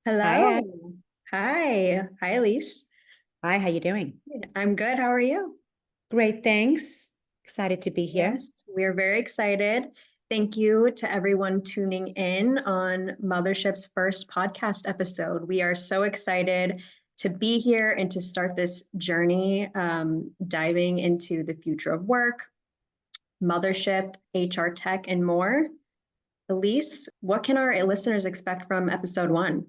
Hi, Hello. Hi. Hi, Elise. Hi, how you doing? I'm good. How are you? Great, thanks. Excited to be here. Yes, we're very excited. Thank you to everyone tuning in on Mothership's first podcast episode. We are so excited to be here and to start this journey, diving into the future of work, Mothership, HR tech, and more. Elise, what can our listeners expect from episode one?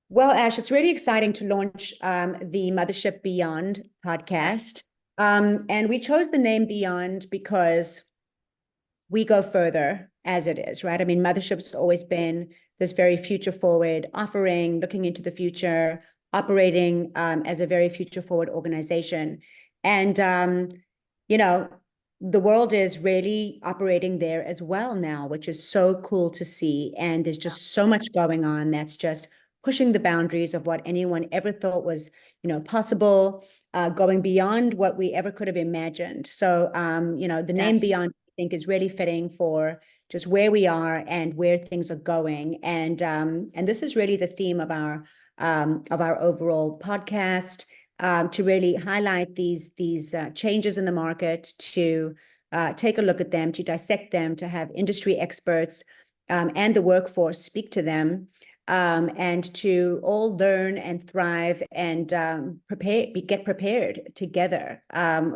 Well, Ash, it's really exciting to launch the Mothership Beyond podcast. And we chose the name Beyond because we go further as it is, right? I mean, Mothership's always been this very future forward offering, looking into the future, operating as a very future forward organization. And, you know, the world is really operating there as well now, which is so cool to see. And there's just so much going on that's just pushing the boundaries of what anyone ever thought was, possible, going beyond what we ever could have imagined. So, the name Yes. Beyond think is really fitting for just where we are and where things are going. And this is really the theme of our overall podcast, to really highlight these changes in the market, to take a look at them, to dissect them, to have industry experts and the workforce speak to them, and to all learn and thrive and get prepared together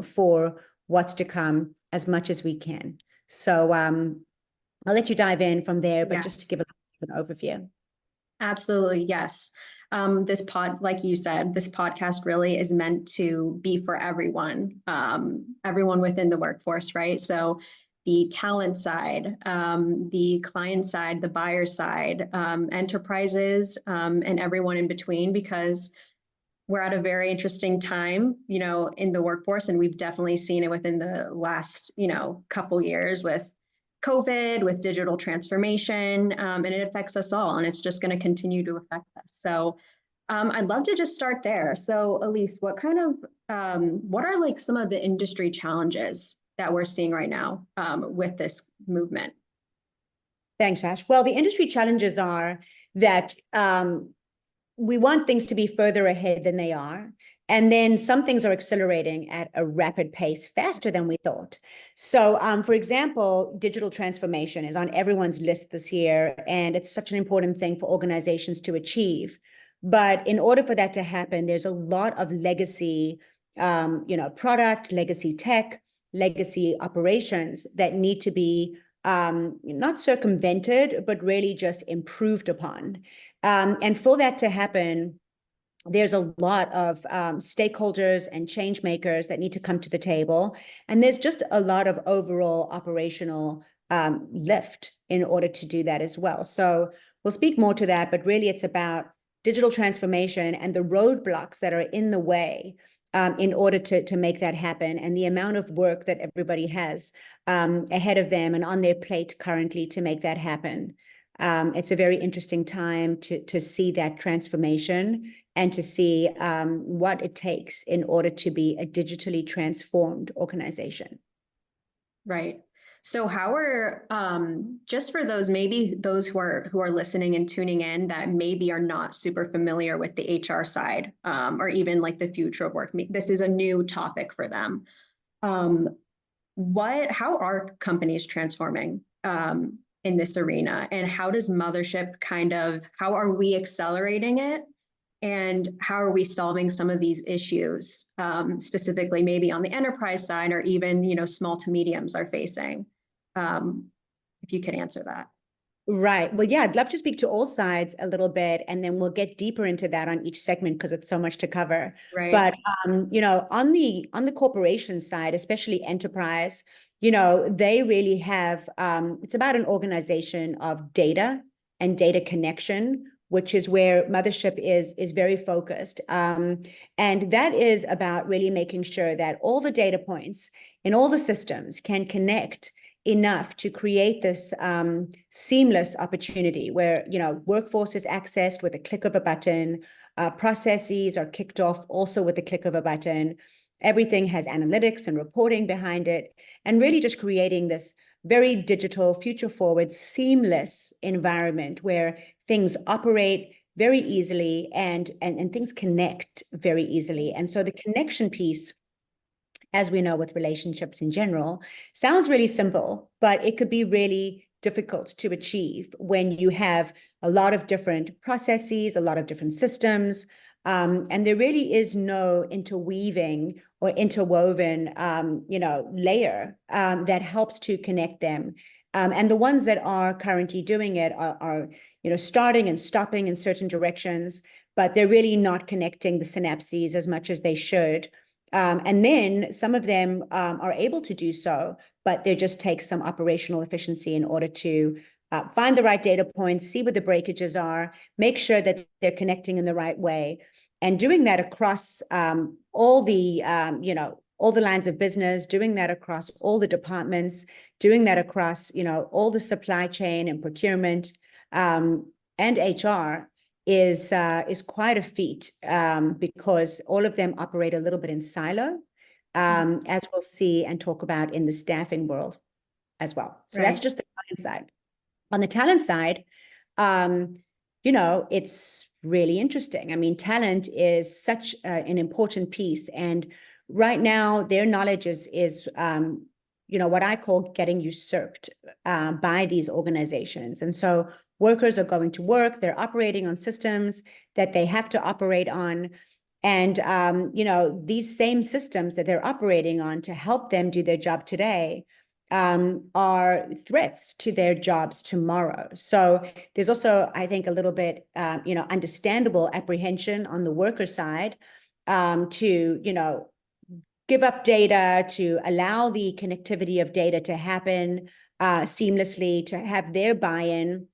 for what's to come as much as we can. So I'll let you dive in from there, but just to Yes. give an overview. Absolutely, yes. Like you said, this podcast really is meant to be for everyone, everyone within the workforce, right? So the talent side, the client side, the buyer side, enterprises, and everyone in between, because we're at a very interesting time, in the workforce, and we've definitely seen it within the last, couple years with COVID, with digital transformation, and it affects us all, and it's just going to continue to affect us. So, I'd love to just start there. So, Elise, what are like some of the industry challenges that we're seeing right now with this movement? Thanks, Ash. Well, the industry challenges are that we want things to be further ahead than they are. And then some things are accelerating at a rapid pace, faster than we thought. So, for example, digital transformation is on everyone's list this year, and it's such an important thing for organizations to achieve. But in order for that to happen, there's a lot of legacy, product, legacy tech, legacy operations that need to be not circumvented, but really just improved upon. And for that to happen, there's a lot of stakeholders and change makers that need to come to the table. And there's just a lot of overall operational lift in order to do that as well. So we'll speak more to that, but really it's about digital transformation and the roadblocks that are in the way in order to make that happen, and the amount of work that everybody has ahead of them and on their plate currently to make that happen. It's a very interesting time to see that transformation and to see what it takes in order to be a digitally transformed organization. Right. So how are just for those, maybe those who are listening and tuning in that maybe are not super familiar with the HR side, or even like the future of work. This is a new topic for them. Um, how are companies transforming in this arena, and how does Mothership how are we accelerating it? And how are we solving some of these issues, specifically maybe on the enterprise side, or even small to mediums are facing? Um, if you could answer that. Right. Well, yeah, I'd love to speak to all sides a little bit, and then we'll get deeper into that on each segment because it's so much to cover. Right. But on the corporation side, especially enterprise, they really have it's about an organization of data and data connection, which is where Mothership is very focused. And that is about really making sure that all the data points in all the systems can connect enough to create this seamless opportunity where workforce is accessed with a click of a button, processes are kicked off also with the click of a button. Everything has analytics and reporting behind it, and really just creating this very digital, future forward, seamless environment where things operate very easily and things connect very easily. And so the connection piece, as we know with relationships in general, sounds really simple, but it could be really difficult to achieve when you have a lot of different processes, a lot of different systems, and there really is no interweaving or interwoven, layer that helps to connect them. And the ones that are currently doing it are starting and stopping in certain directions, but they're really not connecting the synapses as much as they should. And then some of them are able to do so, but there just takes some operational efficiency in order to find the right data points, see what the breakages are, make sure that they're connecting in the right way, and doing that across all the lines of business, doing that across all the departments, doing that across all the supply chain and procurement and HR is quite a feat because all of them operate a little bit in silo, as we'll see and talk about in the staffing world as well. So that's just the client side. On the talent side, it's really interesting. I mean, talent is such an important piece, and right now their knowledge is what I call getting usurped by these organizations. And so workers are going to work, they're operating on systems that they have to operate on. And, these same systems that they're operating on to help them do their job today are threats to their jobs tomorrow. So there's also, I think, a little bit, understandable apprehension on the worker side to, give up data, to allow the connectivity of data to happen seamlessly, to have their buy-in,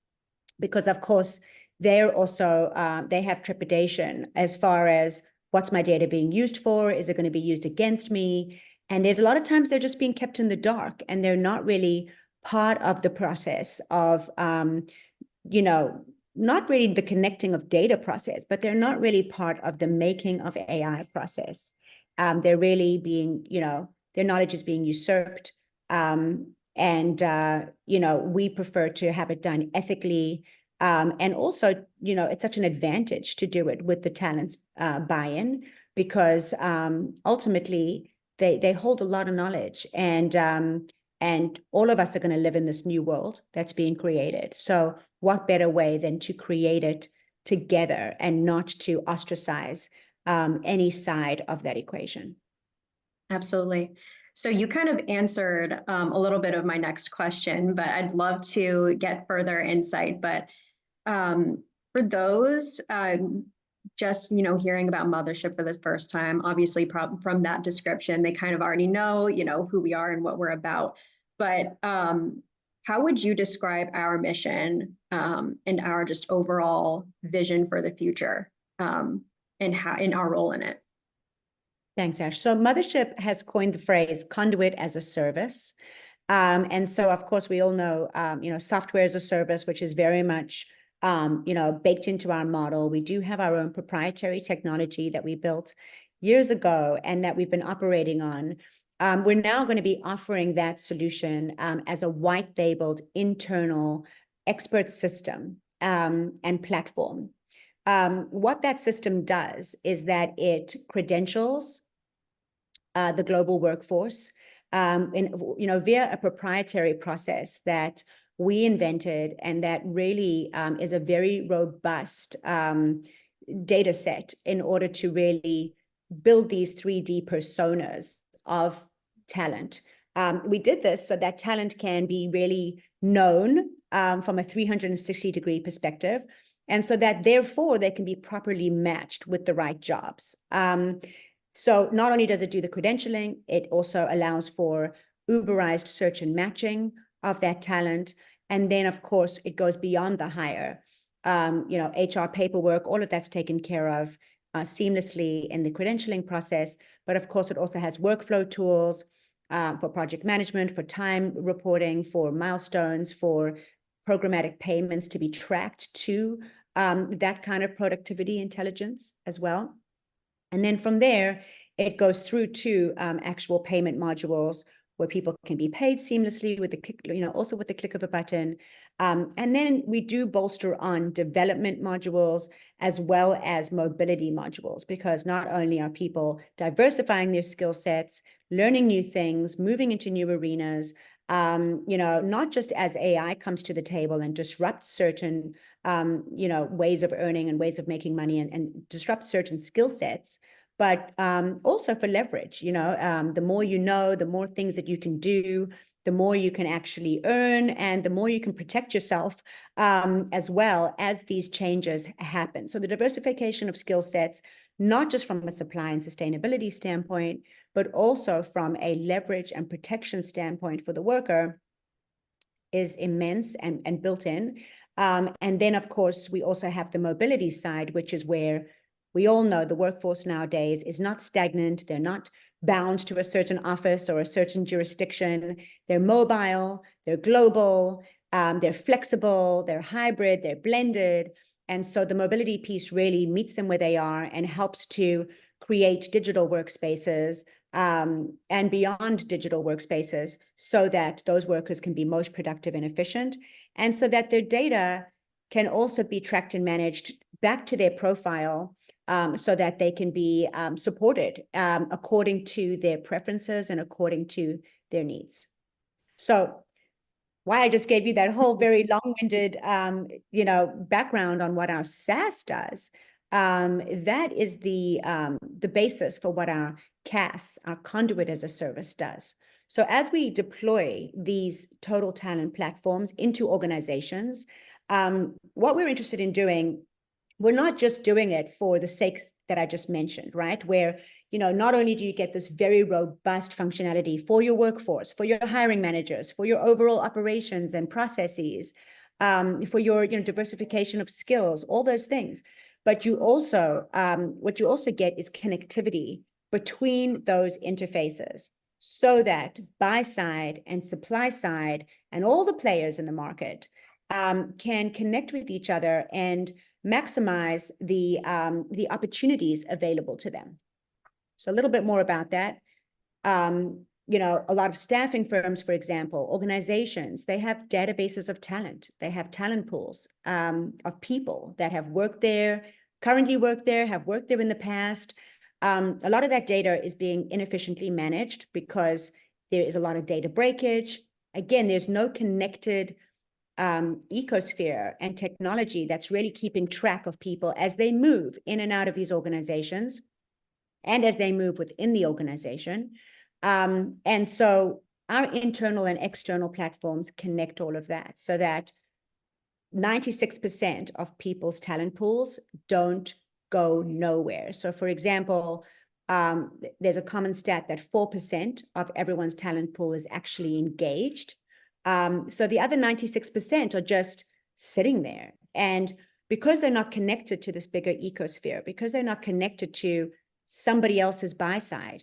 because of course they're also they have trepidation as far as what's my data being used for? Is it going to be used against me? And there's a lot of times they're just being kept in the dark and they're not really part of the process of not really the connecting of data process, but they're not really part of the making of AI process. They're really being, their knowledge is being usurped. We prefer to have it done ethically. And also, it's such an advantage to do it with the talent's buy-in, because ultimately they hold a lot of knowledge, and all of us are going to live in this new world that's being created. So what better way than to create it together and not to ostracize any side of that equation? Absolutely. So you kind of answered a little bit of my next question, but I'd love to get further insight. But for those just hearing about Mothership for the first time, obviously from that description, they kind of already know who we are and what we're about. But how would you describe our mission and our just overall vision for the future and our role in it? Thanks, Ash. So Mothership has coined the phrase conduit as a service. And so, of course, we all know, software as a service, which is very much, baked into our model. We do have our own proprietary technology that we built years ago and that we've been operating on. We're now going to be offering that solution as a white labeled internal expert system and platform. What that system does is that it credentials the global workforce via a proprietary process that we invented, and that really is a very robust data set in order to really build these 3D personas of talent. We did this so that talent can be really known from a 360-degree perspective, and so that therefore they can be properly matched with the right jobs. So not only does it do the credentialing, it also allows for Uberized search and matching of that talent. And then, of course, it goes beyond the hire. HR paperwork, all of that's taken care of seamlessly in the credentialing process. But of course, it also has workflow tools for project management, for time reporting, for milestones, for programmatic payments to be tracked to that kind of productivity intelligence as well. And then from there, it goes through to actual payment modules where people can be paid seamlessly with the click, also with the click of a button. And then we do bolster on development modules as well as mobility modules, because not only are people diversifying their skill sets, learning new things, moving into new arenas, not just as AI comes to the table and disrupts certain, ways of earning and ways of making money and disrupt certain skill sets, but also for leverage. The more you know, the more things that you can do, the more you can actually earn, and the more you can protect yourself as well as these changes happen. So the diversification of skill sets, not just from a supply and sustainability standpoint, but also from a leverage and protection standpoint for the worker, is immense and built in. And then, of course, we also have the mobility side, which is where we all know the workforce nowadays is not stagnant. They're not bound to a certain office or a certain jurisdiction. They're mobile, they're global, they're flexible, they're hybrid, they're blended. And so the mobility piece really meets them where they are and helps to create digital workspaces and beyond digital workspaces, so that those workers can be most productive and efficient, and so that their data can also be tracked and managed back to their profile, so that they can be supported according to their preferences and according to their needs. So why I just gave you that whole very long-winded, background on what our SaaS does. That is the basis for what our CaaS, our conduit as a service, does. So as we deploy these total talent platforms into organizations, what we're interested in doing, we're not just doing it for the sake that I just mentioned, right? Where, not only do you get this very robust functionality for your workforce, for your hiring managers, for your overall operations and processes, for your, diversification of skills, all those things, but you also, what you also get is connectivity between those interfaces, so that buy side and supply side and all the players in the market can connect with each other and maximize the opportunities available to them. So a little bit more about that. A lot of staffing firms, for example, organizations, they have databases of talent. They have talent pools of people that have worked there, currently work there, have worked there in the past. A lot of that data is being inefficiently managed because there is a lot of data breakage. Again, there's no connected ecosphere and technology that's really keeping track of people as they move in and out of these organizations and as they move within the organization. And so our internal and external platforms connect all of that, so that 96% of people's talent pools don't go nowhere. So for example, there's a common stat that 4% of everyone's talent pool is actually engaged. So the other 96% are just sitting there. And because they're not connected to this bigger ecosphere, because they're not connected to somebody else's buy side,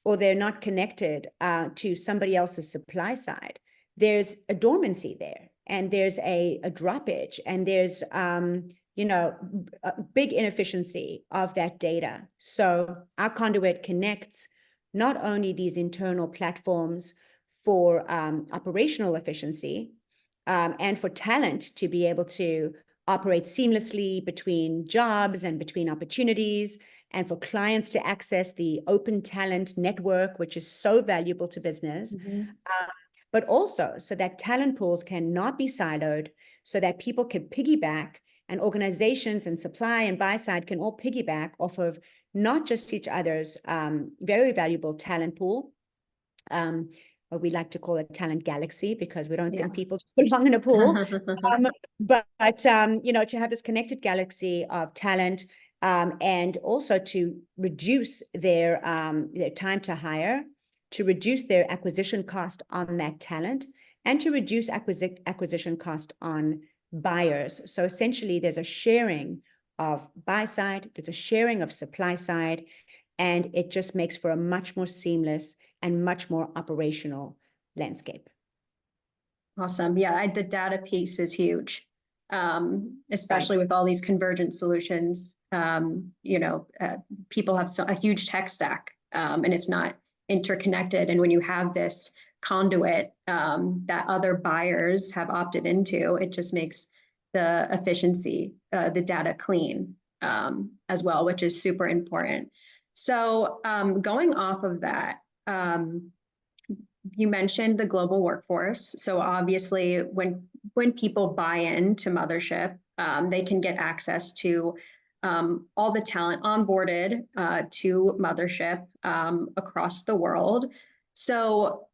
or they're not connected to somebody else's supply side, there's a dormancy there, and there's a droppage, and there's a big inefficiency of that data. So our conduit connects not only these internal platforms for operational efficiency and for talent to be able to operate seamlessly between jobs and between opportunities, and for clients to access the open talent network, which is so valuable to business, but also so that talent pools cannot be siloed, so that people can piggyback, and organizations and supply and buy side can all piggyback off of not just each other's very valuable talent pool, or we like to call it talent galaxy, because we don't think people just belong in a pool, but to have this connected galaxy of talent, and also to reduce their time to hire, to reduce their acquisition cost on that talent, and to reduce acquisition cost on buyers. So essentially, there's a sharing of buy side, there's a sharing of supply side, and it just makes for a much more seamless and much more operational landscape. Awesome. Yeah, the data piece is huge, especially with all these convergent solutions. People have a huge tech stack, and it's not interconnected. And when you have this conduit that other buyers have opted into, it just makes the efficiency, the data clean as well, which is super important. So going off of that, you mentioned the global workforce. So obviously, when people buy into Mothership, they can get access to all the talent onboarded to Mothership across the world. So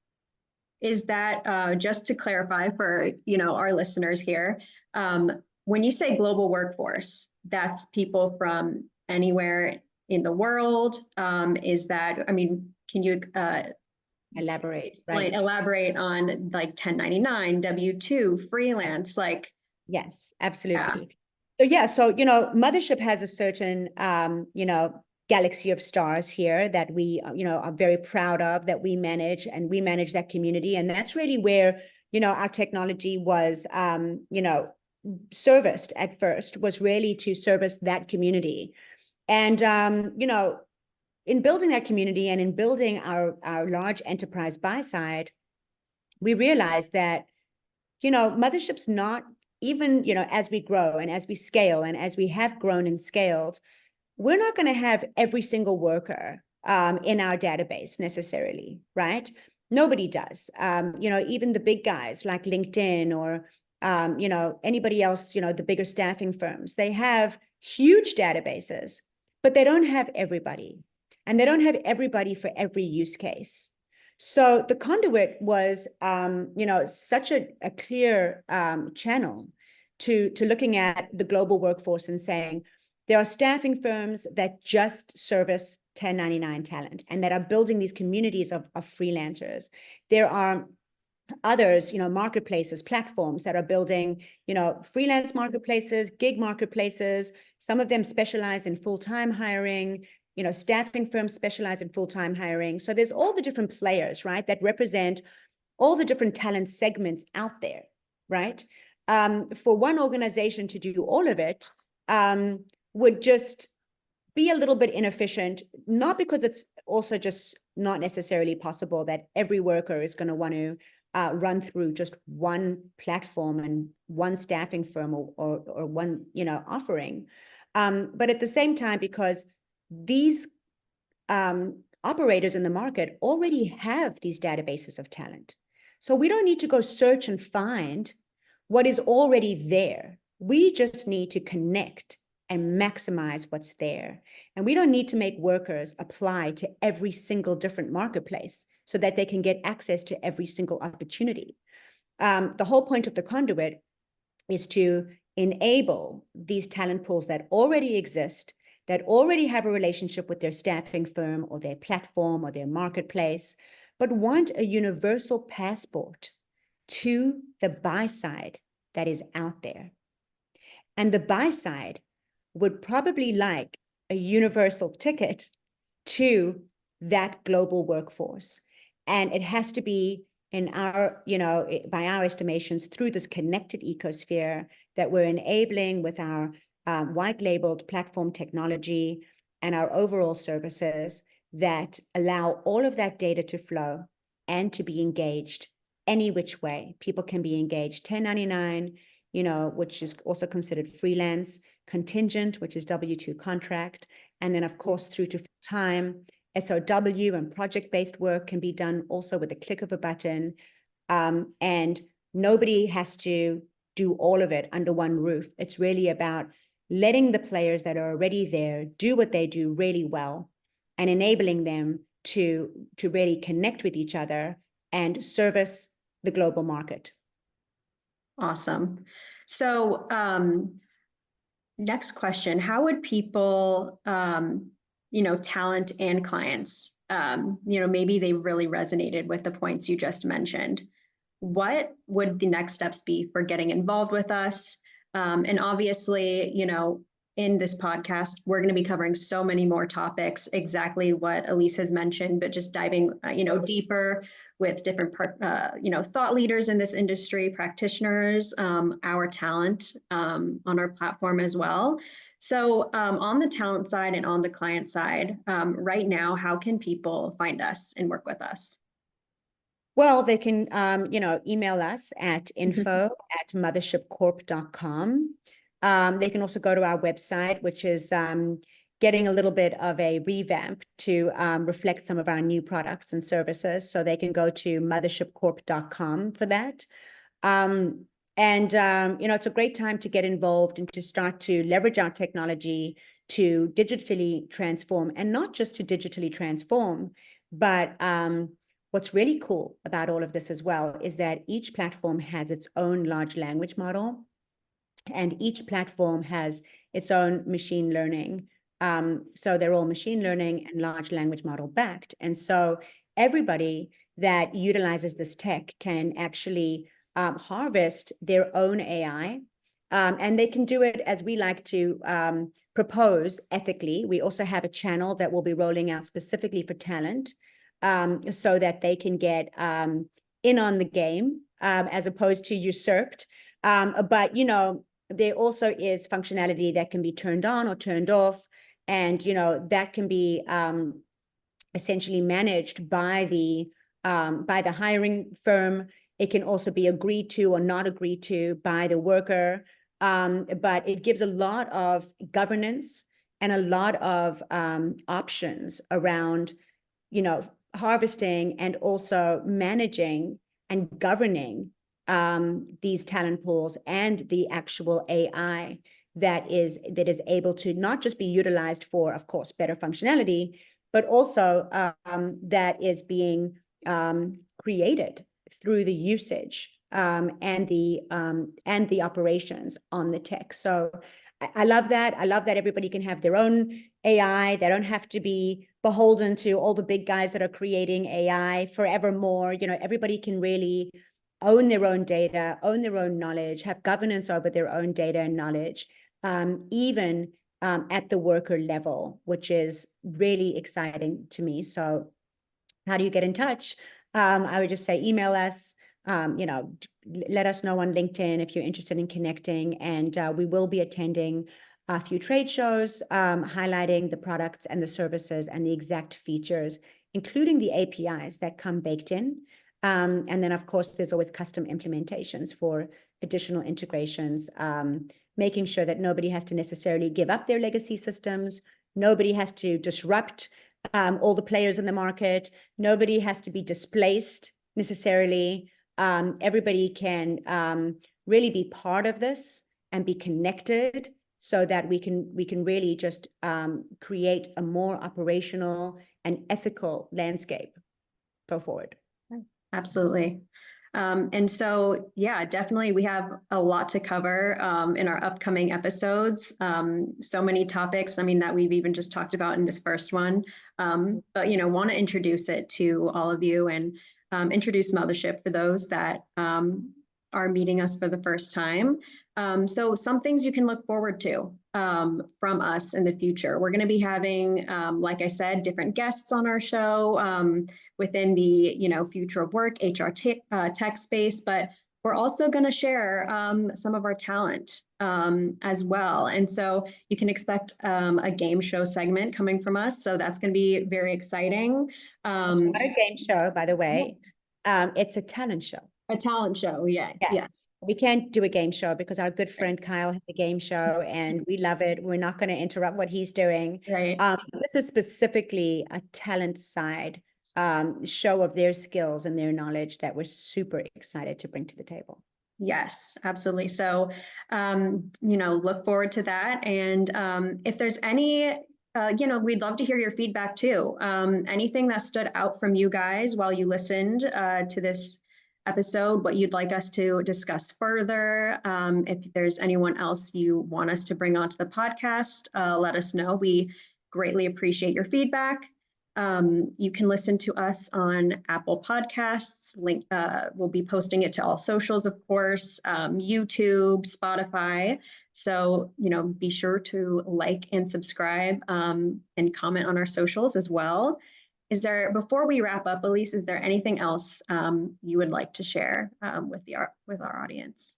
is that, just to clarify for our listeners here, when you say global workforce, that's people from anywhere in the world? Is that, I mean, can you Elaborate, like right? elaborate on like 1099, W-2, freelance, like? Yes, absolutely. So Mothership has a certain, galaxy of stars here that we, are very proud of, that we manage, and we manage that community. And that's really where, our technology was, serviced at first, was really to service that community. And, in building that community and in building our large enterprise buy side, we realized that, Mothership's not even, as we grow and as we scale and as we have grown and scaled, we're not going to have every single worker in our database necessarily, right? Nobody does. Even the big guys like LinkedIn or, anybody else, the bigger staffing firms, they have huge databases, but they don't have everybody. And they don't have everybody for every use case. So the conduit was, such a clear channel to looking at the global workforce and saying, there are staffing firms that just service 1099 talent and that are building these communities of freelancers. There are others, marketplaces, platforms that are building, freelance marketplaces, gig marketplaces. Some of them specialize in full-time hiring. Staffing firms specialize in full-time hiring. So there's all the different players, right, that represent all the different talent segments out there, right? For one organization to do all of it would just be a little bit inefficient, not because it's also just not necessarily possible that every worker is going to want to run through just one platform and one staffing firm or one, offering. But at the same time, because these operators in the market already have these databases of talent. So we don't need to go search and find what is already there. We just need to connect and maximize what's there. And we don't need to make workers apply to every single different marketplace so that they can get access to every single opportunity. The whole point of the conduit is to enable these talent pools that already exist, that already have a relationship with their staffing firm or their platform or their marketplace, but want a universal passport to the buy side that is out there. And the buy side would probably like a universal ticket to that global workforce. And it has to be in our, by our estimations, through this connected ecosphere that we're enabling with our white labeled platform technology and our overall services that allow all of that data to flow and to be engaged any which way. People can be engaged 1099, which is also considered freelance, contingent, which is W-2 contract, and then of course through to full-time. SOW and project-based work can be done also with a click of a button. And nobody has to do all of it under one roof. It's really about letting the players that are already there do what they do really well and enabling them to really connect with each other and service the global market. Awesome. So next question, how would people, talent and clients, maybe they really resonated with the points you just mentioned. What would the next steps be for getting involved with us? And obviously, in this podcast, we're going to be covering so many more topics, exactly what Elise has mentioned, but just diving, deeper with different thought leaders in this industry, practitioners, our talent on our platform as well. So on the talent side and on the client side, right now, how can people find us and work with us? Well, they can, email us at info@mothershipcorp.com. They can also go to our website, which is getting a little bit of a revamp to reflect some of our new products and services. So they can go to mothershipcorp.com for that. It's a great time to get involved and to start to leverage our technology to digitally transform, and not just to digitally transform, but what's really cool about all of this as well is that each platform has its own large language model, and each platform has its own machine learning. So they're all machine learning and large language model backed. And so everybody that utilizes this tech can actually harvest their own AI. And they can do it as we like to propose ethically. We also have a channel that will be rolling out specifically for talent, so that they can get in on the game as opposed to usurped. But, there also is functionality that can be turned on or turned off. And, that can be essentially managed by the hiring firm. It can also be agreed to or not agreed to by the worker. But it gives a lot of governance and a lot of options around, harvesting and also managing and governing these talent pools and the actual AI that is able to not just be utilized for, of course, better functionality, but also that is being created through the usage and the operations on the tech. So I love that. I love that everybody can have their own AI. They don't have to be beholden to all the big guys that are creating AI forevermore. Everybody can really own their own data, own their own knowledge, have governance over their own data and knowledge, even at the worker level, which is really exciting to me. So how do you get in touch? I would just say email us. Let us know on LinkedIn if you're interested in connecting, and we will be attending a few trade shows, highlighting the products and the services and the exact features, including the APIs that come baked in. And then, of course, there's always custom implementations for additional integrations, making sure that nobody has to necessarily give up their legacy systems. Nobody has to disrupt all the players in the market. Nobody has to be displaced necessarily. Everybody can really be part of this and be connected, so that we can really just create a more operational and ethical landscape go forward. Absolutely. And so, yeah, definitely we have a lot to cover in our upcoming episodes. So many topics, I mean, that we've even just talked about in this first one. But, want to introduce it to all of you and introduce Mothership for those that are meeting us for the first time. So some things you can look forward to from us in the future. We're going to be having, like I said, different guests on our show within the future of work, HR tech space, but we're also going to share some of our talent as well. And so you can expect a game show segment coming from us. So that's going to be very exciting. It's not a game show, by the way. It's a talent show. A talent show, yeah. Yes. We can't do a game show because our good friend Kyle has a game show and we love it. We're not going to interrupt what he's doing. Right. This is specifically a talent side show of their skills and their knowledge that we're super excited to bring to the table. Yes, absolutely. So, look forward to that. And if there's any, we'd love to hear your feedback too. Anything that stood out from you guys while you listened to this episode, what you'd like us to discuss further. If there's anyone else you want us to bring onto the podcast, let us know. We greatly appreciate your feedback. You can listen to us on Apple Podcasts. Link, we'll be posting it to all socials, of course, YouTube, Spotify. So, be sure to like and subscribe and comment on our socials as well. Before we wrap up, Elise, is there anything else you would like to share with our audience?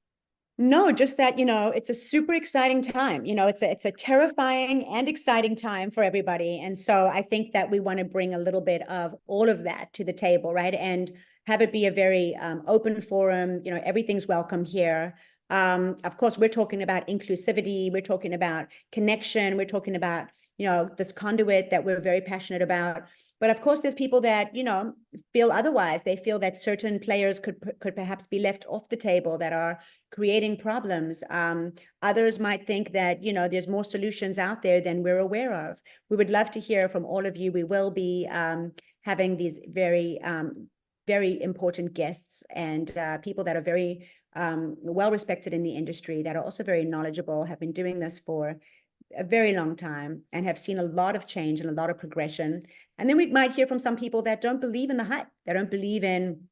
No, just that, it's a super exciting time. It's a terrifying and exciting time for everybody. And so I think that we want to bring a little bit of all of that to the table, right? And have it be a very open forum. Everything's welcome here. Of course, we're talking about inclusivity. We're talking about connection. We're talking about, this conduit that we're very passionate about. But of course, there's people that, feel otherwise. They feel that certain players could perhaps be left off the table, that are creating problems. Others might think that, there's more solutions out there than we're aware of. We would love to hear from all of you. We will be having these very, very important guests and people that are very well respected in the industry, that are also very knowledgeable, have been doing this for a very long time and have seen a lot of change and a lot of progression. And then we might hear from some people that don't believe in the hype. They don't believe in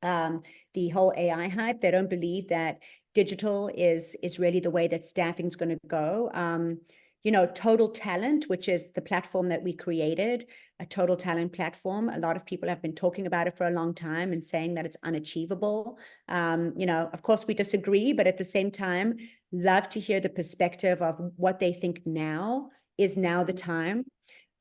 the whole AI hype. They don't believe that digital is really the way that staffing is going to go. Total Talent, which is the platform that we created, a total talent platform. A lot of people have been talking about it for a long time and saying that it's unachievable. Of course we disagree, but at the same time, love to hear the perspective of what they think now is now the time.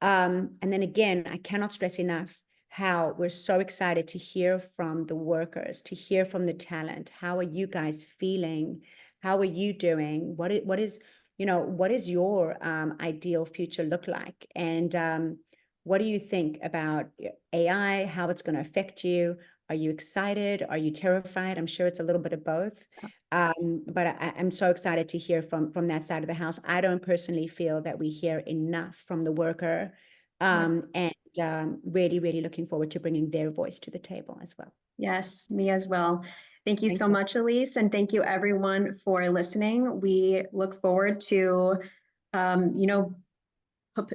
And then again, I cannot stress enough how we're so excited to hear from the workers, to hear from the talent. How are you guys feeling? How are you doing? What is your ideal future look like? And what do you think about AI, how it's going to affect you? Are you excited? Are you terrified? I'm sure it's a little bit of both. But I'm so excited to hear from that side of the house. I don't personally feel that we hear enough from the worker, and really, really looking forward to bringing their voice to the table as well. Yes, me as well. Thank you Thanks so much, Elise, and thank you everyone for listening. We look forward to,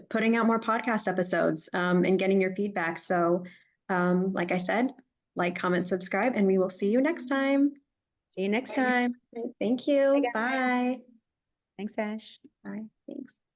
putting out more podcast episodes and getting your feedback. So, like I said, like, comment, subscribe, and we will see you next time. See you next time. Thank you. Bye. Thanks, Ash. Bye.